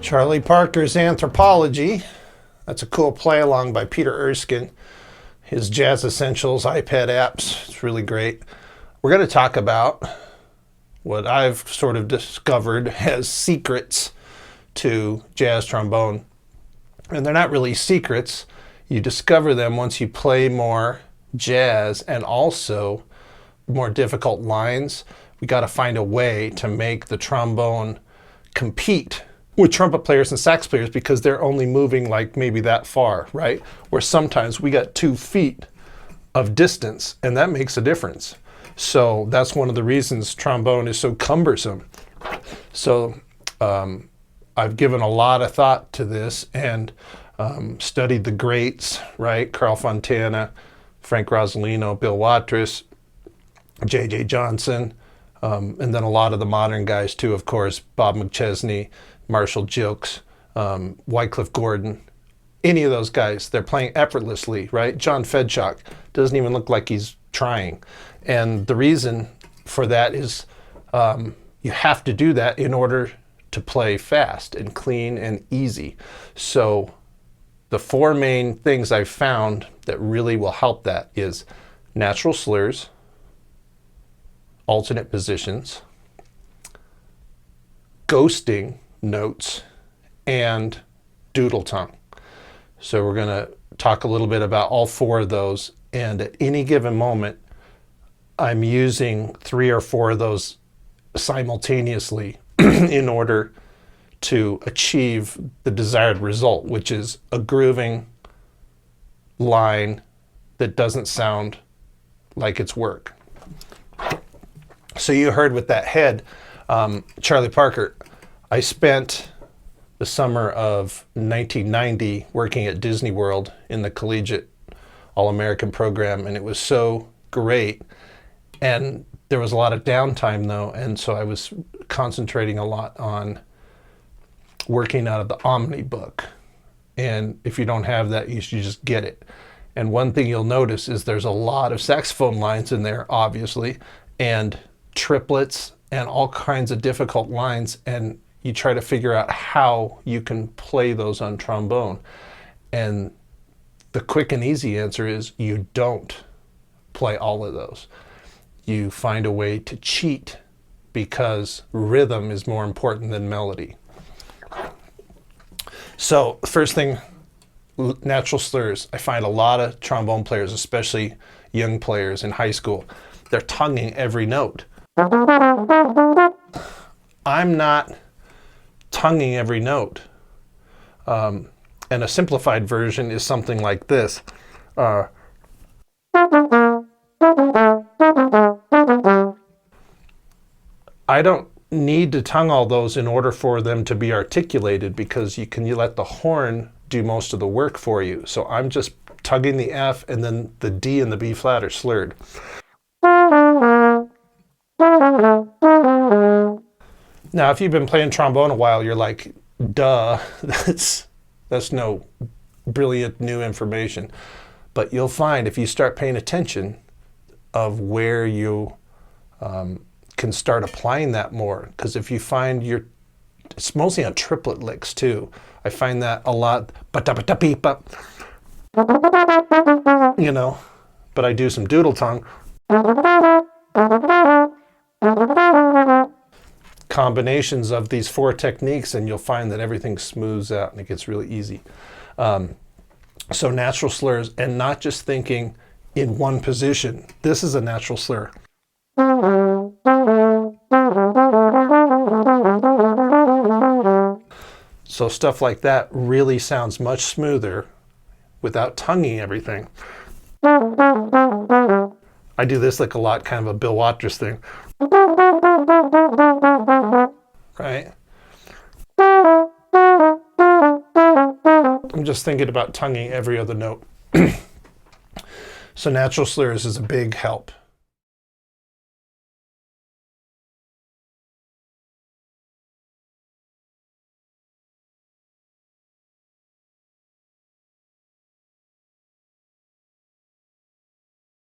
Charlie Parker's Anthropology. That's a cool play along by Peter Erskine. His Jazz Essentials iPad apps. It's really great. We're going to talk about what I've sort of discovered as secrets to jazz trombone. And they're not really secrets. You discover them once you play more jazz and also more difficult lines. We got to find a way to make the trombone compete with trumpet players and sax players because they're only moving like maybe that far, right? Where sometimes we got 2 feet of distance, and that makes a difference. So that's one of the reasons trombone is so cumbersome. So I've given a lot of thought to this and studied the greats, right? Carl Fontana, Frank Rosolino, Bill Watrous, J.J. Johnson, and then a lot of the modern guys too, of course, Bob McChesney, Marshall Jilks, Wycliffe Gordon, any of those guys, they're playing effortlessly, right? John Fedchock doesn't even look like he's trying. And the reason for that is you have to do that in order to play fast and clean and easy. So the 4 main things I've found that really will help that is natural slurs, alternate positions, ghosting notes, and doodle tongue. So we're going to talk a little bit about all 4 of those, and at any given moment I'm using 3 or 4 of those simultaneously in order to achieve the desired result, which is a grooving line that doesn't sound like it's work. So you heard with that head, Charlie Parker. I spent the summer of 1990 working at Disney World in the collegiate All-American program, and it was so great. And there was a lot of downtime though, and so I was concentrating a lot on working out of the Omni book. And if you don't have that, you should just get it. And one thing you'll notice is there's a lot of saxophone lines in there, obviously, and triplets and all kinds of difficult lines, and you try to figure out how you can play those on trombone. And the quick and easy answer is you don't play all of those. You find a way to cheat because rhythm is more important than melody. So first thing, natural slurs. I find a lot of trombone players, especially young players in high school, they're tonguing every note. I'm not tonguing every note. And a simplified version is something like this. I don't need to tongue all those in order for them to be articulated because you let the horn do most of the work for you. So I'm just tugging the F, and then the D and the B flat are slurred. Now, if you've been playing trombone a while, you're like, duh, that's no brilliant new information. But you'll find if you start paying attention of where you can start applying that more. Because if you find it's mostly on triplet licks too. I find that a lot, you know, but I do some doodle tongue. Combinations of these 4 techniques, and you'll find that everything smooths out and it gets really easy. So natural slurs, and not just thinking in one position. This is a natural slur. So stuff like that really sounds much smoother without tonguing everything. I do this like a lot, kind of a Bill Watrous thing. Right? I'm just thinking about tonguing every other note. So natural slurs is a big help.